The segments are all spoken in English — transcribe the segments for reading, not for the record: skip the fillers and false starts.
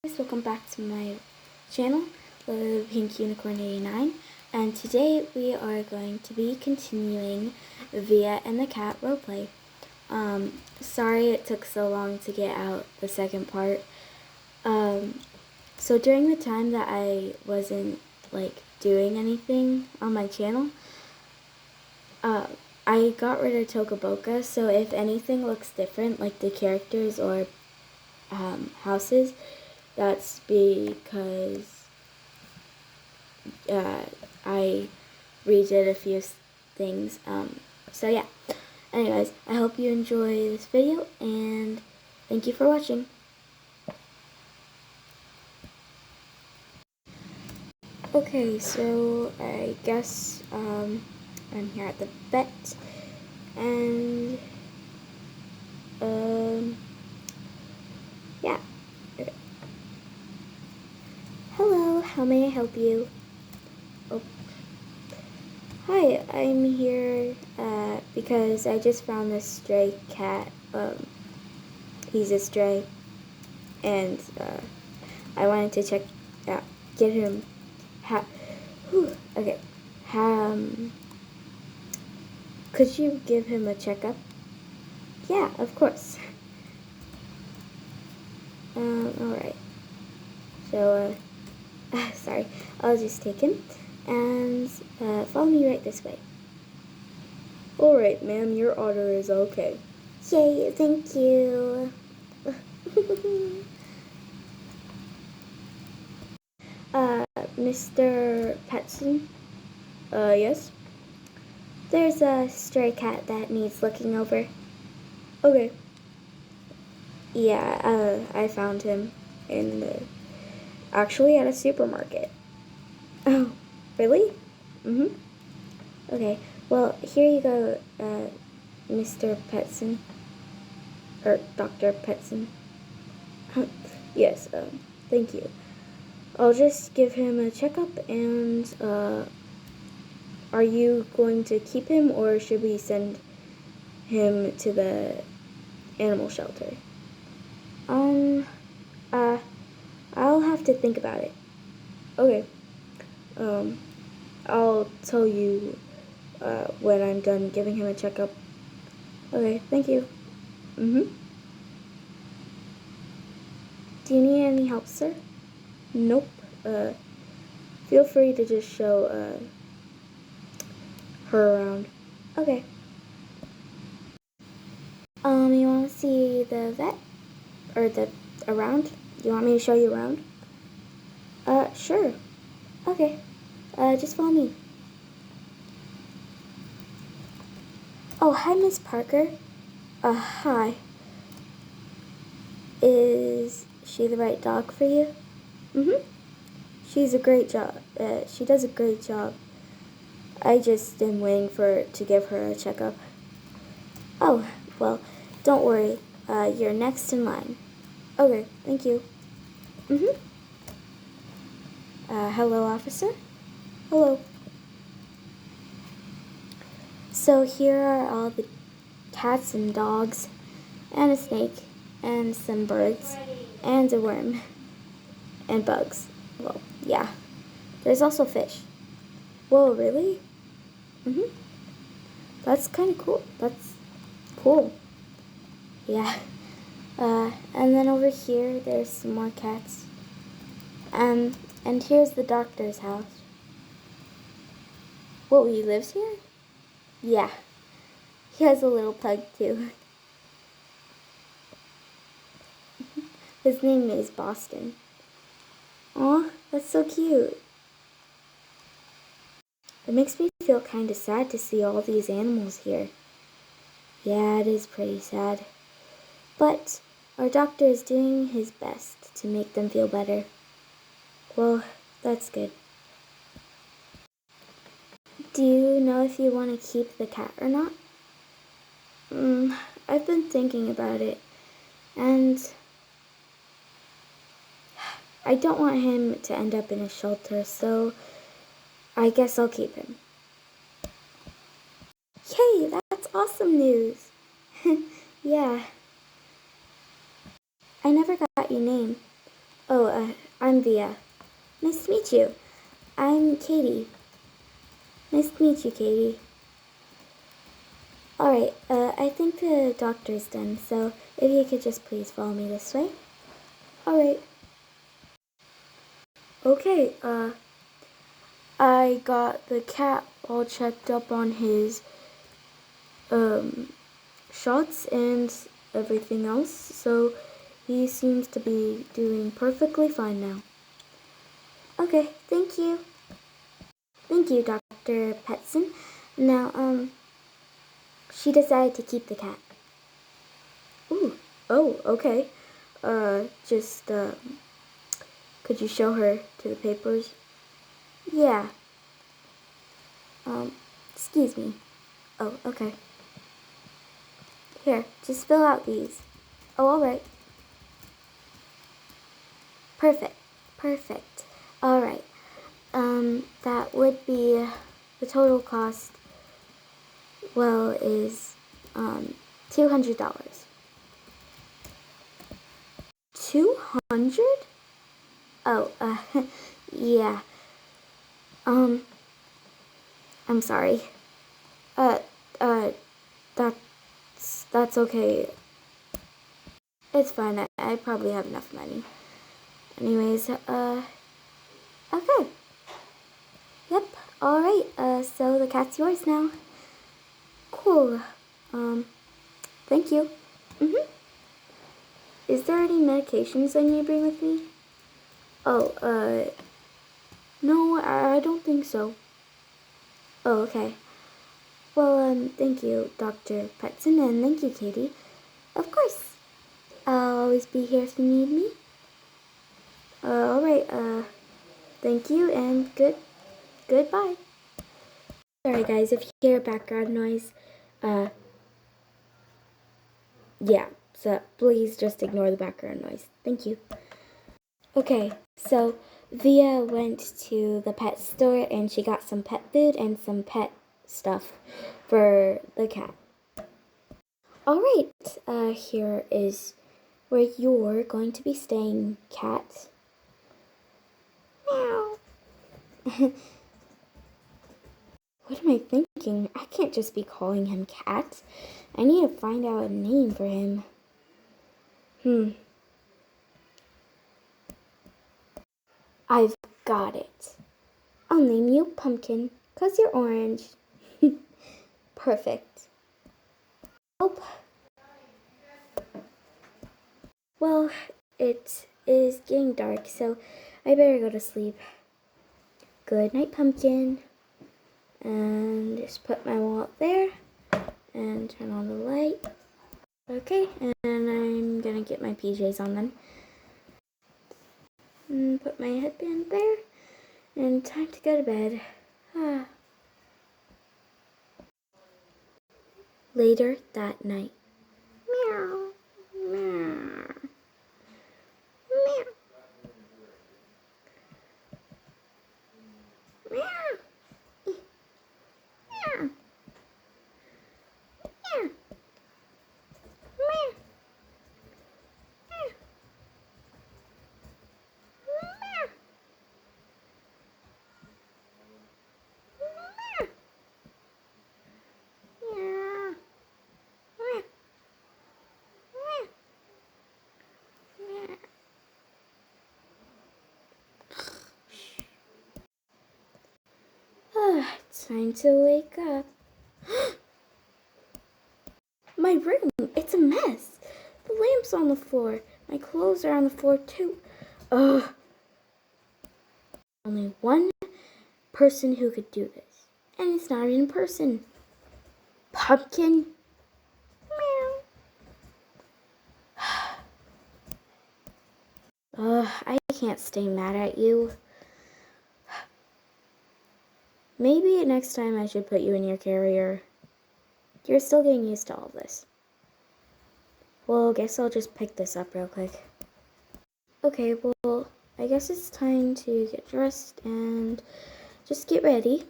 Welcome back to my channel, the Pink Unicorn 89, and today we are going to be continuing Via and the Cat roleplay. Sorry it took so long to get out the second part. So during the time that I wasn't doing anything on my channel, I got rid of Tokaboka, so if anything looks different, like the characters or houses, that's because I redid a few things. So yeah. Anyways, I hope you enjoy this video, and thank you for watching. Okay, so I guess I'm here at the vet, and yeah. Hello, how may I help you? Oh. Hi, I'm here because I just found this stray cat. He's a stray, and I wanted to check out, get him. Okay. Could you give him a checkup? Yeah, of course. Alright. So, sorry. I'll just take him, and follow me right this way. Alright, ma'am, your order is okay. Yay, thank you. Mr. Petson? Yes? There's a stray cat that needs looking over. Okay. Yeah, I found him actually at a supermarket. Oh, really? Mm-hmm. Okay, well, here you go, Mr. Petson. Or Dr. Petson. Yes, thank you. I'll just give him a checkup, and, are you going to keep him, or should we send him to the animal shelter? I'll have to think about it. Okay. I'll tell you, when I'm done giving him a checkup. Okay, thank you. Mm-hmm. Do you need any help, sir? Nope. Feel free to just show, her around. Okay. You want to see the vet? Or around? You want me to show you around? Sure. Okay. Just follow me. Oh, hi, Miss Parker. Hi. Is she the right dog for you? Mm-hmm. She's a great job. She does a great job. I just am waiting to give her a checkup. Oh, well, don't worry. You're next in line. Okay, thank you. Mm-hmm. Hello, officer? Hello. So here are all the cats and dogs, and a snake, and some birds, and a worm, and bugs. Well, yeah. There's also fish. Whoa, really? Mm-hmm. That's kind of cool. That's cool. Yeah. And then over here, there's some more cats. And here's the doctor's house. Whoa, he lives here? Yeah. He has a little pug, too. His name is Boston. Aw, that's so cute. It makes me feel kind of sad to see all these animals here. Yeah, it is pretty sad. But our doctor is doing his best to make them feel better. Well, that's good. Do you know if you want to keep the cat or not? I've been thinking about it, and I don't want him to end up in a shelter, so I guess I'll keep him. Yay, that's awesome news. Yeah. I never got your name. Oh, I'm Via. Nice to meet you. I'm Katie. Nice to meet you, Katie. Alright, I think the doctor's done, so if you could just please follow me this way. Alright. Okay, I got the cat all checked up on his, shots and everything else, so he seems to be doing perfectly fine now. Okay, thank you. Thank you, Dr. Petson. Now, she decided to keep the cat. Ooh, oh, okay. Could you show her to the papers? Yeah. Excuse me. Oh, okay. Here, just fill out these. Oh, alright. Perfect. Perfect. Alright. That would be the total cost, well, is, $200. 200? Oh, yeah. I'm sorry. Uh, uh, that's okay. It's fine. I probably have enough money. Anyways, okay. Yep. Alright, so the cat's yours now. Cool. Thank you. Is there any medications I need to bring with me? Oh, no, I don't think so. Oh, okay. Well, thank you, Dr. Petson, and thank you, Katie. Of course. I'll always be here if you need me. Alright, thank you, and goodbye. Sorry, guys, if you hear background noise, yeah, so please just ignore the background noise. Thank you. Okay, so Via went to the pet store and she got some pet food and some pet stuff for the cat. Alright, here is where you're going to be staying, cat. Meow. What am I thinking? I can't just be calling him Cat. I need to find out a name for him. I've got it. I'll name you Pumpkin, 'cause you're orange. Perfect. Oh. Well, it is getting dark, so I better go to sleep. Good night, Pumpkin. And just put my wallet there and turn on the light. Okay, and I'm gonna get my PJs on then. And put my headband there. And time to go to bed. Later that night. Meow. Meow. Meow. Meow. Meow. Meow. Meow. Time to wake up. My room, it's a mess. The lamp's on the floor. My clothes are on the floor too. Ugh. Only one person who could do this. And it's not even a person. Pumpkin. Meow. Ugh, I can't stay mad at you. Maybe next time I should put you in your carrier. You're still getting used to all this. Well, I guess I'll just pick this up real quick. Okay, well, I guess it's time to get dressed and just get ready.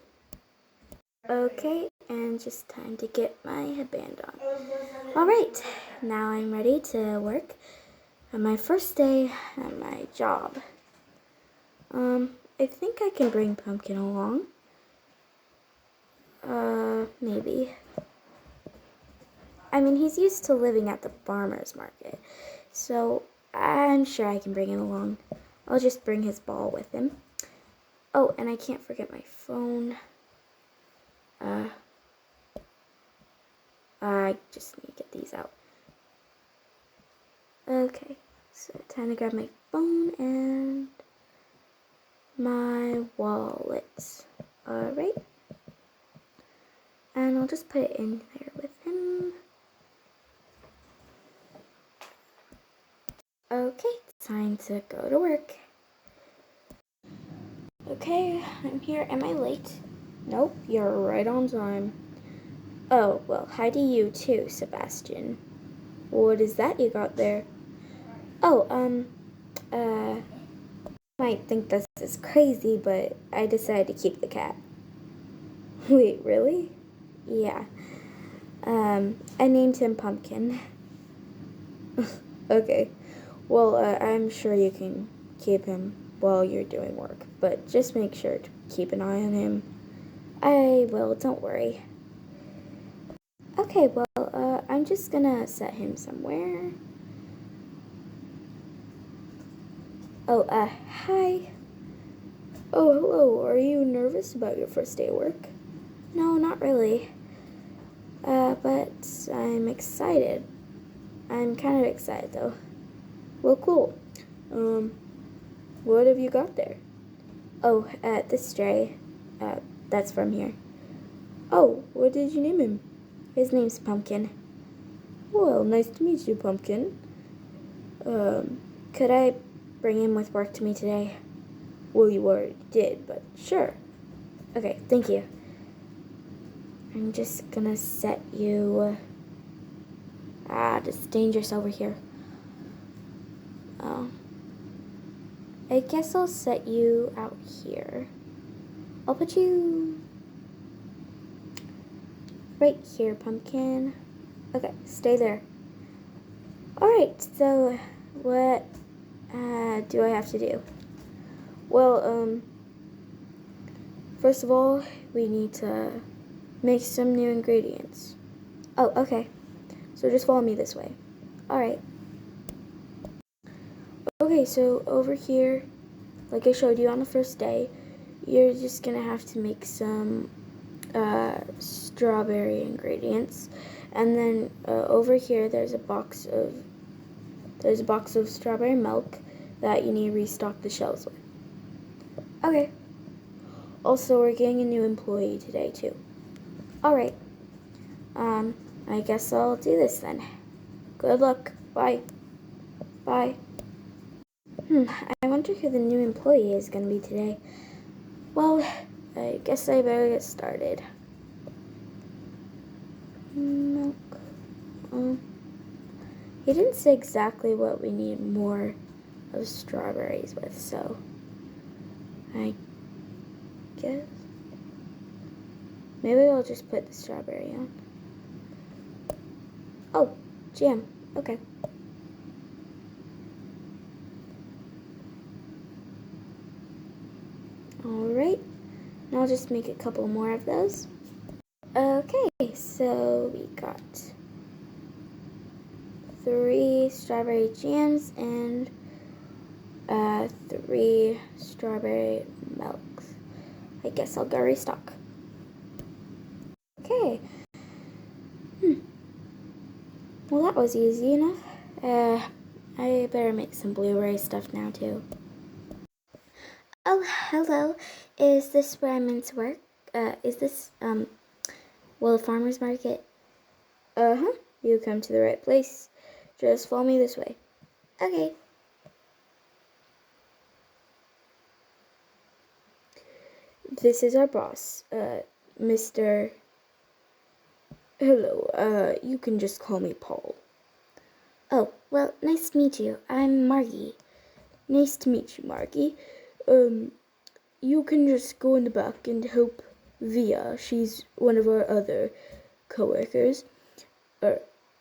Okay, and just time to get my headband on. Alright, now I'm ready to work. my first day at my job. I think I can bring Pumpkin along. Maybe. I mean, he's used to living at the farmer's market, so I'm sure I can bring him along. I'll just bring his ball with him. Oh, and I can't forget my phone. I just need to get these out. Okay, so time to grab my phone and my wallet. Alright. And I'll just put it in there with him. Okay, time to go to work. Okay, I'm here. Am I late? Nope, you're right on time. Oh, well, hi to you too, Sebastian. What is that you got there? Oh, might think this is crazy, but I decided to keep the cat. Wait, really? Yeah. I named him Pumpkin. Okay. Well, I'm sure you can keep him while you're doing work, but just make sure to keep an eye on him. I will, don't worry. Okay, well, I'm just gonna set him somewhere. Oh, hi. Oh, hello. Are you nervous about your first day at work? No, not really. But I'm excited. I'm kind of excited, though. Well, cool. What have you got there? Oh, this stray. That's from here. Oh, what did you name him? His name's Pumpkin. Well, nice to meet you, Pumpkin. Could I bring him with work to me today? Well, you already did, but sure. Okay, thank you. I'm just gonna set you... it's dangerous over here. Oh. I guess I'll set you out here. I'll put you... right here, Pumpkin. Okay, stay there. Alright, so what do I have to do? Well, first of all, we need to make some new ingredients. Oh, okay. So just follow me this way. Alright. Okay, so over here, like I showed you on the first day, you're just gonna have to make some strawberry ingredients. And then over here there's a box of strawberry milk that you need to restock the shelves with. Okay. Also, we're getting a new employee today too. Alright. I guess I'll do this then. Good luck. Bye. Bye. I wonder who the new employee is going to be today. Well, I guess I better get started. Milk. He didn't say exactly what we need more of strawberries with, so I guess maybe I'll just put the strawberry on. Oh, jam. Okay. Alright, now I'll just make a couple more of those. Okay, so we got 3 strawberry jams and 3 strawberry milks. I guess I'll go restock. Okay. Well, that was easy enough. I better make some blueberry stuff now too. Oh, hello. Is this where I'm meant to work? Is this, well, farmer's market? Uh-huh. You come to the right place. Just follow me this way. Okay. This is our boss, Mr. Hello, you can just call me Paul. Oh, well, nice to meet you. I'm Margie. Nice to meet you, Margie. You can just go in the back and help Via. She's one of our other co-workers.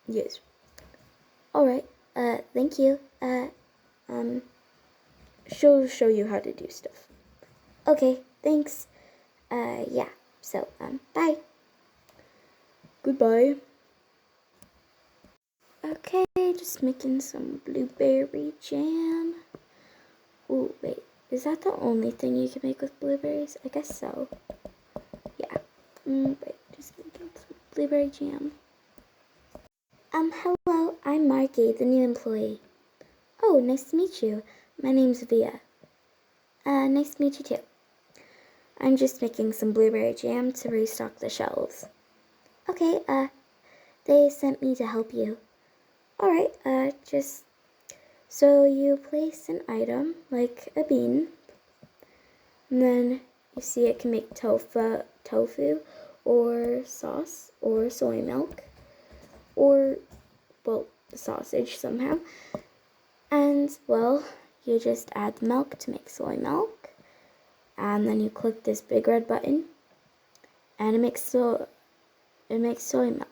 Yes. Alright, thank you. she'll show you how to do stuff. Okay, thanks. Yeah, so, bye. Goodbye. Okay, just making some blueberry jam. Ooh, wait, is that the only thing you can make with blueberries? I guess so. Yeah. Wait, just making some blueberry jam. Hello, I'm Marky, the new employee. Oh, nice to meet you. My name's Via. Nice to meet you too. I'm just making some blueberry jam to restock the shelves. Okay, they sent me to help you. Alright, just so you place an item, like a bean, and then you see it can make tofu, or sauce, or soy milk, or, well, sausage somehow. And, well, you just add the milk to make soy milk, and then you click this big red button, and it makes soy milk.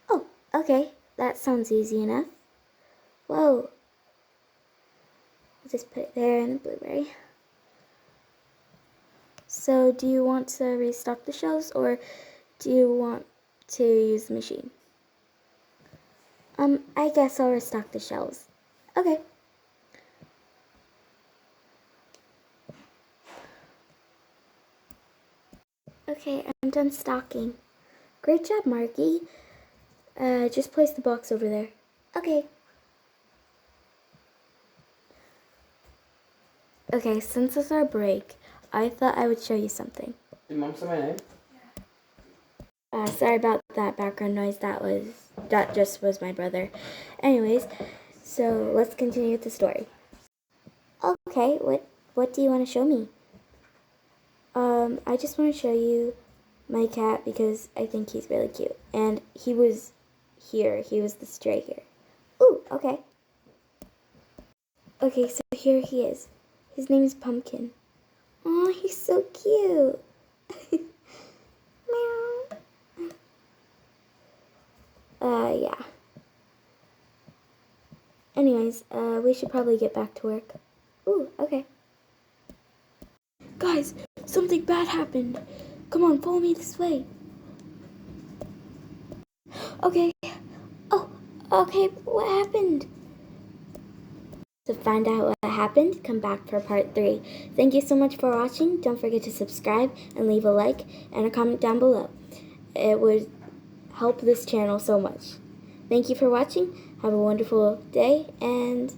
Oh, okay, that sounds easy enough. Whoa. I'll just put it there in the blueberry. So, do you want to restock the shelves, or do you want to use the machine? I guess I'll restock the shelves. Okay. Okay, I'm done stocking. Great job, Marky. Just place the box over there. Okay. Okay, since it's our break, I thought I would show you something. Did Mom say my name? Sorry about that background noise. That just was my brother. Anyways, so let's continue with the story. Okay, what do you want to show me? I just want to show you my cat because I think he's really cute. And he was here. He was the stray here. Ooh, okay. Okay, so here he is. His name is Pumpkin. Aw, he's so cute. Meow. Yeah. Anyways, we should probably get back to work. Ooh, okay. Guys, something bad happened. Come on, follow me this way. Okay. Oh, okay, what happened? To find out what happened, come back for part 3. Thank you so much for watching. Don't forget to subscribe and leave a like and a comment down below. It would help this channel so much. Thank you for watching. Have a wonderful day, and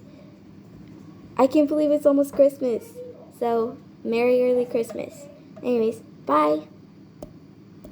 I can't believe it's almost Christmas. So, Merry early Christmas. Anyways, bye.